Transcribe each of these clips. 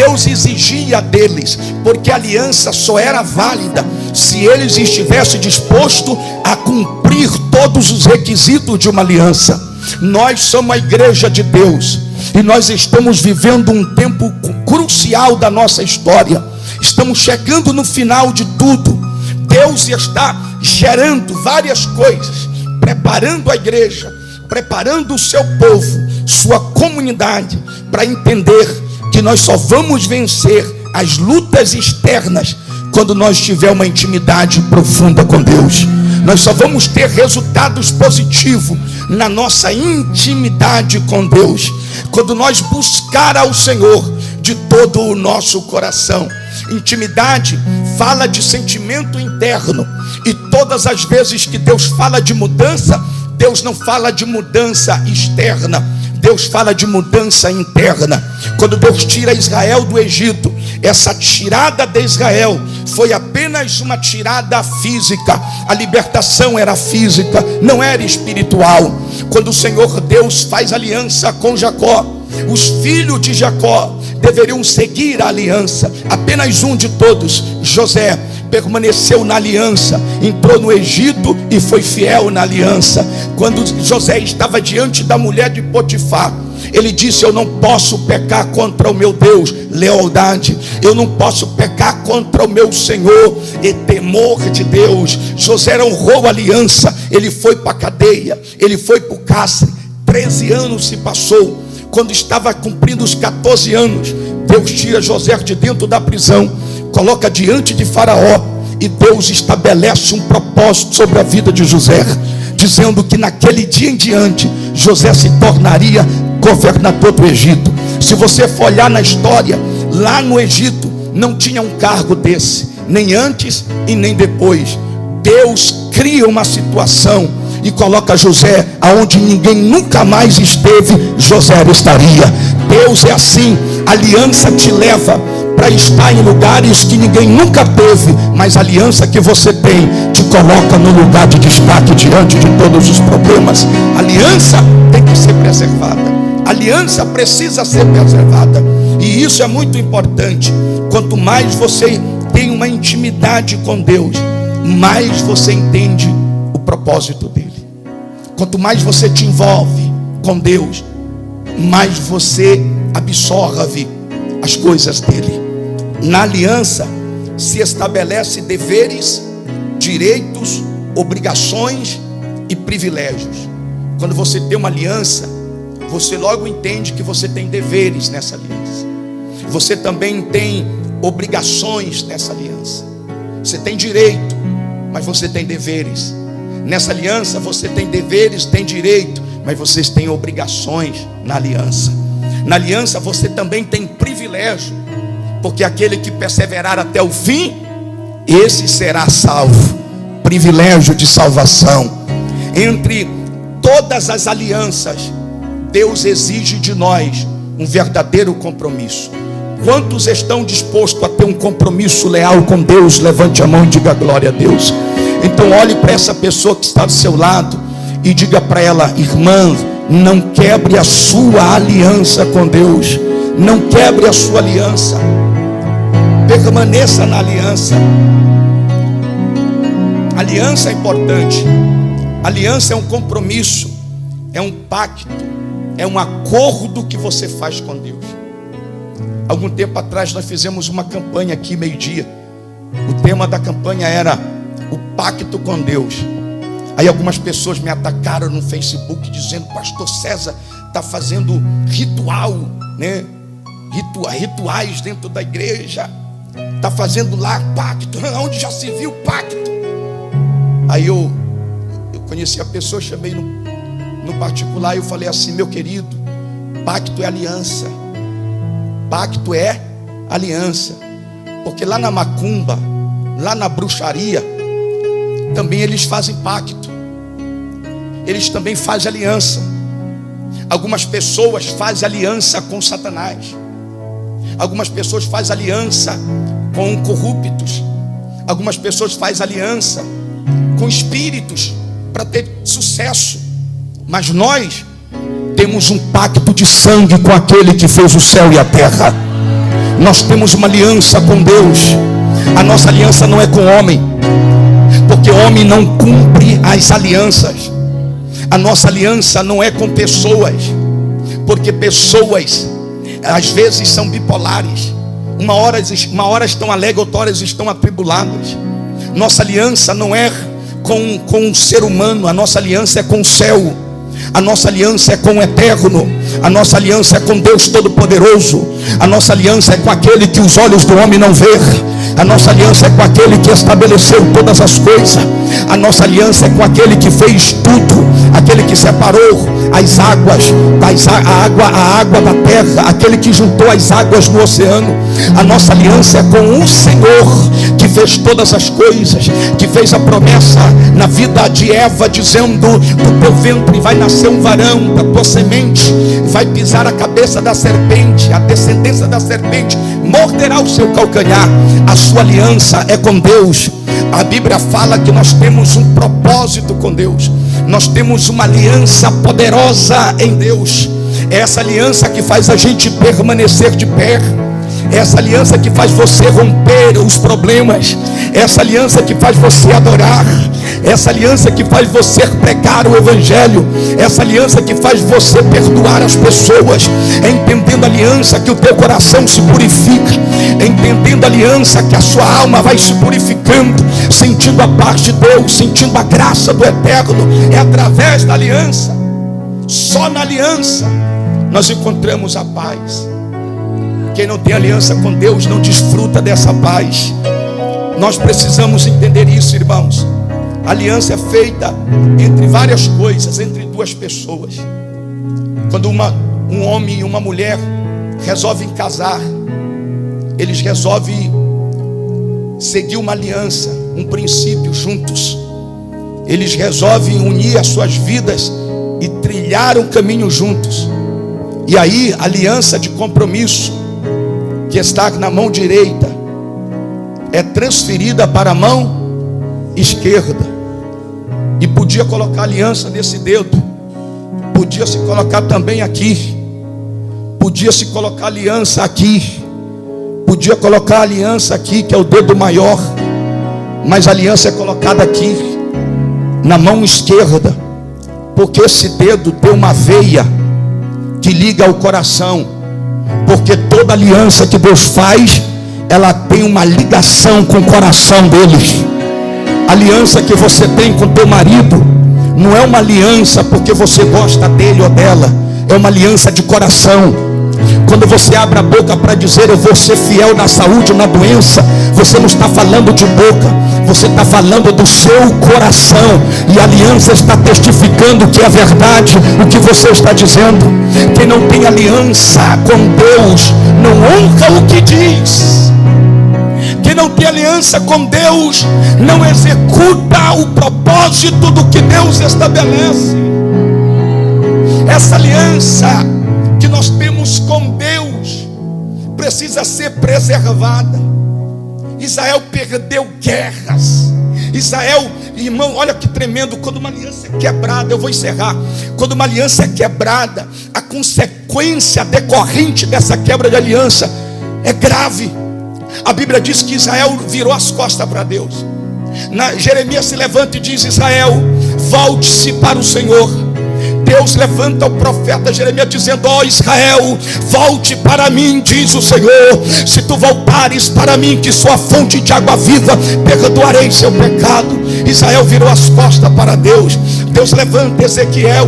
Deus exigia deles, porque a aliança só era válida se eles estivessem dispostos a cumprir todos os requisitos de uma aliança. Nós somos a igreja de Deus e nós estamos vivendo um tempo crucial da nossa história. Estamos chegando no final de tudo. Deus está gerando várias coisas, preparando a igreja, preparando o seu povo, sua comunidade, para entender que nós só vamos vencer as lutas externas quando nós tivermos uma intimidade profunda com Deus. Nós só vamos ter resultados positivos na nossa intimidade com Deus, quando nós buscar ao Senhor de todo o nosso coração. Intimidade fala de sentimento interno, e todas as vezes que Deus fala de mudança, Deus não fala de mudança externa, Deus fala de mudança interna. Quando Deus tira Israel do Egito, essa tirada de Israel foi apenas uma tirada física. A libertação era física, não era espiritual. Quando o Senhor Deus faz aliança com Jacó, os filhos de Jacó deveriam seguir a aliança. Apenas um de todos, José, permaneceu na aliança, entrou no Egito e foi fiel na aliança. Quando José estava diante da mulher de Potifar, ele disse: eu não posso pecar contra o meu Deus, lealdade. Eu não posso pecar contra o meu Senhor, e temor de Deus. José honrou a aliança. Ele foi para a cadeia, ele foi para o cárcere. 13 anos se passou. Quando estava cumprindo os 14 anos, Deus tira José de dentro da prisão, coloca diante de Faraó, e Deus estabelece um propósito sobre a vida de José, dizendo que naquele dia em diante José se tornaria governador do Egito. Se você for olhar na história, lá no Egito não tinha um cargo desse, nem antes e nem depois. Deus cria uma situação e coloca José aonde ninguém nunca mais esteve, José estaria. Deus é assim. A aliança te leva para estar em lugares que ninguém nunca teve, mas a aliança que você tem te coloca no lugar de destaque diante de todos os problemas. A aliança tem que ser preservada. A aliança precisa ser preservada, e isso é muito importante. Quanto mais você tem uma intimidade com Deus, mais você entende o propósito dele. Quanto mais você te envolve com Deus, mais você absorve as coisas dele. Na aliança se estabelece deveres, direitos, obrigações e privilégios. Quando você tem uma aliança, você logo entende que você tem deveres nessa aliança. Você também tem obrigações nessa aliança. Você tem direito, mas você tem deveres. Nessa aliança você tem deveres, tem direito, mas vocês têm obrigações na aliança. Na aliança você também tem privilégio, porque aquele que perseverar até o fim, esse será salvo. Privilégio de salvação. Entre todas as alianças, Deus exige de nós um verdadeiro compromisso. Quantos estão dispostos a ter um compromisso leal com Deus? Levante a mão e diga glória a Deus. Então olhe para essa pessoa que está do seu lado e diga para ela: irmã, não quebre a sua aliança com Deus. Não quebre a sua aliança. Permaneça na aliança. Aliança é importante. Aliança é um compromisso, é um pacto, é um acordo que você faz com Deus. Algum tempo atrás nós fizemos uma campanha aqui, meio-dia. O tema da campanha era o pacto com Deus. Aí algumas pessoas me atacaram no Facebook dizendo: pastor César está fazendo ritual, né? Rituais dentro da igreja, está fazendo lá pacto. Onde já se viu pacto? Aí eu conheci a pessoa, chamei no particular e eu falei assim: meu querido, pacto é aliança. Pacto é aliança. Porque lá na macumba, lá na bruxaria, também eles fazem pacto. Eles também fazem aliança. Algumas pessoas fazem aliança com Satanás. Algumas pessoas fazem aliança com corruptos. Algumas pessoas fazem aliança com espíritos para ter sucesso. Mas nós temos um pacto de sangue com aquele que fez o céu e a terra. Nós temos uma aliança com Deus. A nossa aliança não é com o homem, porque o homem não cumpre as alianças. A nossa aliança não é com pessoas, porque pessoas às vezes são bipolares. Uma hora estão alegres, outra hora estão atribuladas. Nossa aliança não é com o ser humano, a nossa aliança é com o céu. A nossa aliança é com o eterno. A nossa aliança é com Deus Todo-Poderoso. A nossa aliança é com aquele que os olhos do homem não vê. A nossa aliança é com aquele que estabeleceu todas as coisas. A nossa aliança é com aquele que fez tudo, aquele que separou as águas, a água da terra, aquele que juntou as águas no oceano. A nossa aliança é com o Senhor, que fez todas as coisas, que fez a promessa na vida de Eva, dizendo: do teu ventre vai nascer um varão, da tua semente vai pisar a cabeça da serpente, a descendência da serpente morderá o seu calcanhar. A sua aliança é com Deus. A Bíblia fala que nós temos um propósito com Deus. Nós temos uma aliança poderosa em Deus. É essa aliança que faz a gente permanecer de pé. É essa aliança que faz você romper os problemas. É essa aliança que faz você adorar. É essa aliança que faz você pregar o Evangelho. É essa aliança que faz você perdoar as pessoas. É entendendo a aliança que o teu coração se purifica. É entendendo a aliança que a sua alma vai se purificando, sentindo a paz de Deus, sentindo a graça do Eterno. É através da aliança. Só na aliança nós encontramos a paz. Quem não tem aliança com Deus não desfruta dessa paz. Nós precisamos entender isso, irmãos. A aliança é feita entre várias coisas, entre duas pessoas. Quando um homem e uma mulher resolvem casar, eles resolvem seguir uma aliança, um princípio juntos. Eles resolvem unir as suas vidas e trilhar um caminho juntos. E aí a aliança de compromisso, que está na mão direita, é transferida para a mão esquerda. E podia colocar aliança nesse dedo, podia se colocar também aqui, podia se colocar aliança aqui, podia colocar aliança aqui, que é o dedo maior, mas a aliança é colocada aqui, na mão esquerda, porque esse dedo tem uma veia que liga ao coração. Porque toda aliança que Deus faz, ela tem uma ligação com o coração deles. A aliança que você tem com teu marido não é uma aliança porque você gosta dele ou dela. É uma aliança de coração. Quando você abre a boca para dizer: eu vou ser fiel na saúde ou na doença, você não está falando de boca, você está falando do seu coração. E a aliança está testificando que é verdade o que você está dizendo. Quem não tem aliança com Deus não honra o que diz. Quem não tem aliança com Deus não executa o propósito do que Deus estabelece. Essa aliança que nós temos com Deus precisa ser preservada. Israel perdeu guerras. Israel, irmão, olha que tremendo. Quando uma aliança é quebrada, eu vou encerrar. Quando uma aliança é quebrada, a consequência decorrente dessa quebra de aliança é grave. A Bíblia diz que Israel virou as costas para Deus. Jeremias se levanta e diz: Israel, volte-se para o Senhor. Deus levanta o profeta Jeremias dizendo: ó Israel, volte para mim, diz o Senhor. Se tu voltares para mim, que sou a fonte de água viva, perdoarei seu pecado. Israel virou as costas para Deus. Deus levanta Ezequiel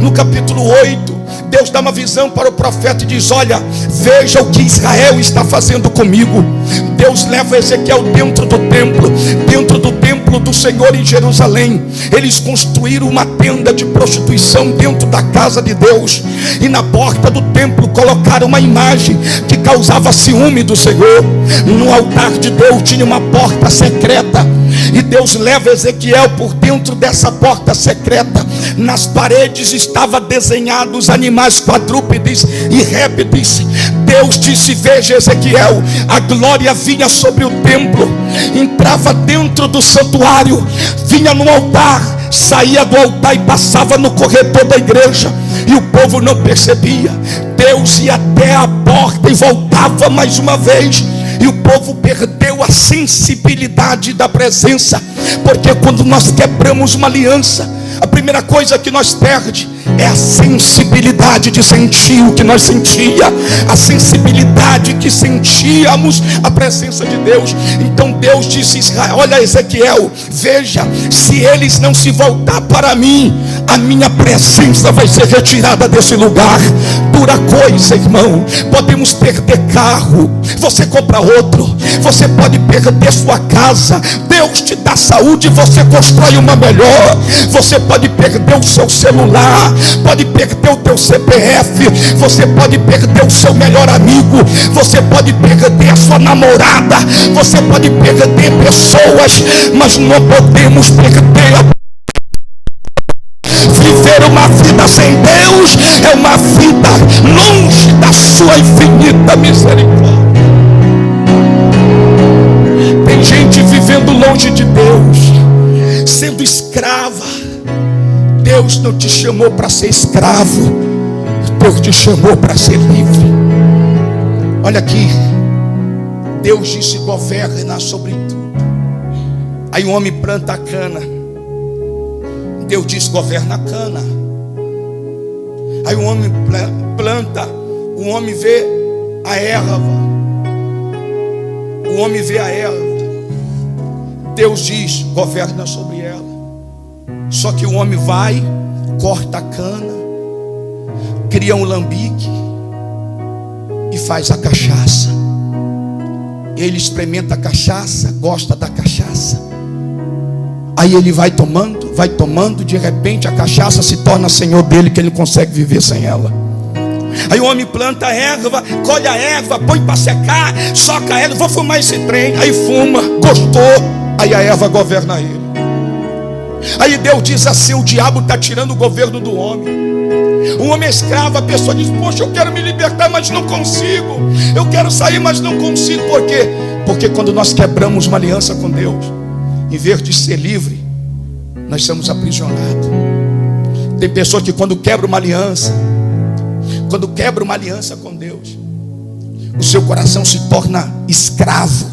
no capítulo 8. Deus dá uma visão para o profeta e diz: olha, veja o que Israel está fazendo comigo. Deus leva Ezequiel dentro do templo do Senhor em Jerusalém. Eles construíram uma tenda de prostituição dentro da casa de Deus, e na porta do templo colocaram uma imagem que causava ciúme do Senhor. No altar de Deus tinha uma porta secreta, e Deus leva Ezequiel por dentro dessa porta secreta. Nas paredes estavam desenhados animais quadrúpedes e répteis. Deus disse: veja Ezequiel, a glória vinha sobre o templo, entrava dentro do santuário, vinha no altar, saía do altar e passava no corredor da igreja, e o povo não percebia. Deus ia até a porta e voltava mais uma vez. E o povo perdeu a sensibilidade da presença. Porque quando nós quebramos uma aliança, a primeira coisa que nós perdemos é a sensibilidade de sentir o que nós sentia, a sensibilidade que sentíamos a presença de Deus. Então Deus disse a Israel: olha, Ezequiel, veja, se eles não se voltar para mim, a minha presença vai ser retirada desse lugar. Dura coisa, irmão. Podemos perder carro, você compra outro. Você pode perder sua casa, Deus te dá saúde, você constrói uma melhor. Você pode perder o seu celular, pode perder o teu CPF, você pode perder o seu melhor amigo, você pode perder a sua namorada, você pode perder pessoas, mas não podemos perder viver uma vida sem Deus é uma vida longe da sua infinita misericórdia. Tem gente vivendo longe de Deus, sendo escrava. Deus não te chamou para ser escravo, Deus te chamou para ser livre. Olha aqui, Deus disse: governa sobre tudo. Aí o homem planta a cana, Deus diz: governa a cana. Aí o homem planta, o homem vê a erva, o homem vê a erva, Deus diz: governa sobre ela. Só que o homem vai, corta a cana, cria um lambique e faz a cachaça. Ele experimenta a cachaça, gosta da cachaça. Aí ele vai tomando, de repente a cachaça se torna senhor dele, que ele não consegue viver sem ela. Aí o homem planta a erva, colhe a erva, põe para secar, soca ela, vou fumar esse trem. Aí fuma, gostou, aí a erva governa ele. Aí Deus diz assim: o diabo está tirando o governo do homem. Um homem escravo, a pessoa diz: poxa, eu quero me libertar, mas não consigo. Eu quero sair, mas não consigo. Por quê? Porque quando nós quebramos uma aliança com Deus, em vez de ser livre, nós somos aprisionados. Tem pessoas que quando quebra uma aliança com Deus, o seu coração se torna escravo.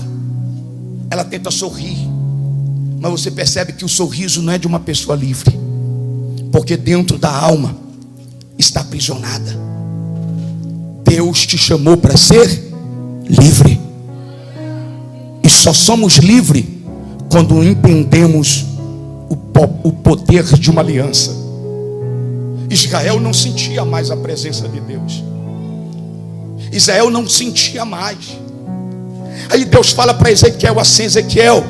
Ela tenta sorrir, mas você percebe que o sorriso não é de uma pessoa livre, porque dentro da alma está aprisionada. Deus te chamou para ser livre, e só somos livres quando entendemos o poder de uma aliança. Israel não sentia mais a presença de Deus. Israel não sentia mais. Aí Deus fala para Ezequiel assim: Ezequiel,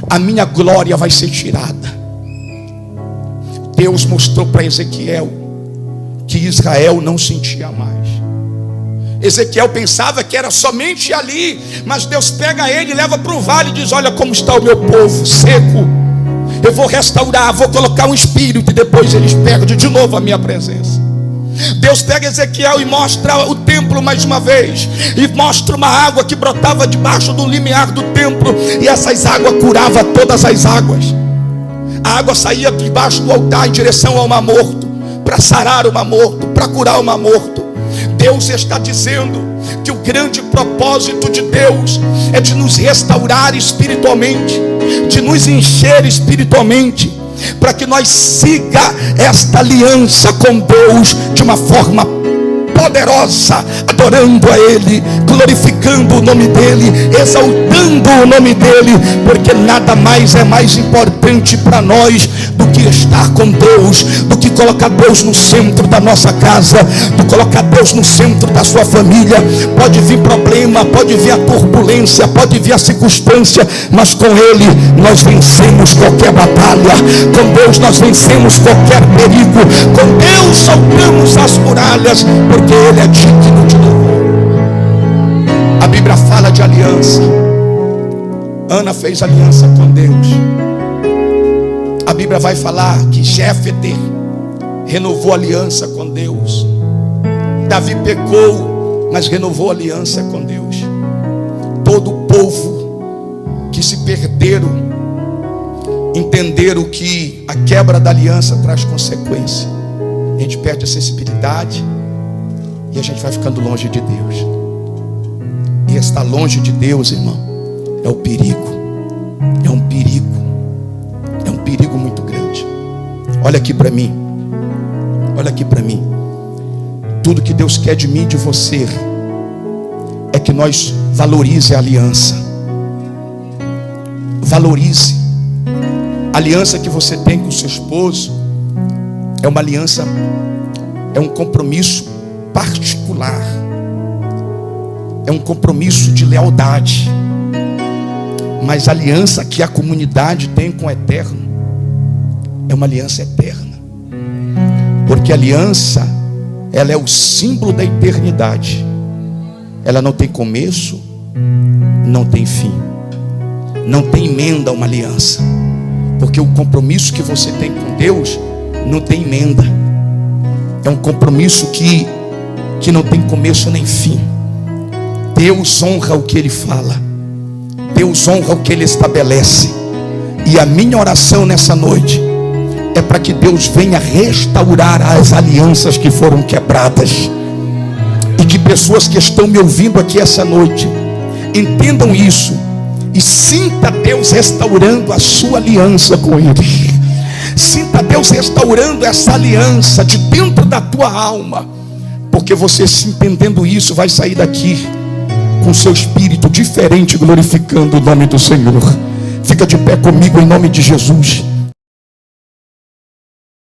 a minha glória vai ser tirada. Deus mostrou para Ezequiel que Israel não sentia mais. Ezequiel pensava que era somente ali, mas Deus pega ele e leva para o vale e diz: olha como está o meu povo seco. Eu vou restaurar, vou colocar um espírito, e depois eles perdem de novo a minha presença. Deus pega Ezequiel e mostra o templo mais uma vez, e mostra uma água que brotava debaixo do limiar do templo, e essas águas curavam todas as águas. A água saía debaixo do altar em direção ao mar morto, para sarar o mar morto, para curar o mar morto. Deus está dizendo que o grande propósito de Deus é de nos restaurar espiritualmente, de nos encher espiritualmente, para que nós siga esta aliança com Deus de uma forma poderosa, adorando a Ele, glorificando o nome dEle, exaltando o nome dEle, porque nada mais é mais importante para nós do que estar com Deus, do que colocar Deus no centro da nossa casa, do que colocar Deus no centro da sua família. Pode vir problema, pode vir a turbulência, pode vir a circunstância, mas com Ele nós vencemos qualquer batalha, com Deus nós vencemos qualquer perigo, com Deus saltamos as muralhas, porque Ele é digno de louvor. A Bíblia fala de aliança. Ana fez aliança com Deus. A Bíblia vai falar que Jéfete renovou aliança com Deus. Davi pecou, mas renovou aliança com Deus. Todo o povo que se perderam entenderam que a quebra da aliança traz consequência. A gente perde a sensibilidade, E a gente vai ficando longe de Deus. E estar longe de Deus, irmão, é o perigo. É um perigo. É um perigo muito grande. Olha aqui para mim. Olha aqui para mim. Tudo que Deus quer de mim e de você é que nós valorize a aliança. Valorize. A aliança que você tem com o seu esposo é uma aliança, é um compromisso particular. É um compromisso de lealdade. Mas a aliança que a comunidade tem com o eterno é uma aliança eterna. Porque a aliança, ela é o símbolo da eternidade. Ela não tem começo, não tem fim. Não tem emenda uma aliança. Porque o compromisso que você tem com Deus não tem emenda. É um compromisso que não tem começo nem fim. Deus honra o que Ele fala. Deus honra o que Ele estabelece. E a minha oração nessa noite é para que Deus venha restaurar as alianças que foram quebradas. E que pessoas que estão me ouvindo aqui essa noite entendam isso e sinta Deus restaurando a sua aliança com Ele. Sinta Deus restaurando essa aliança de dentro da tua alma. Porque você, se entendendo isso, vai sair daqui com seu espírito diferente, glorificando o nome do Senhor. Fica de pé comigo em nome de Jesus.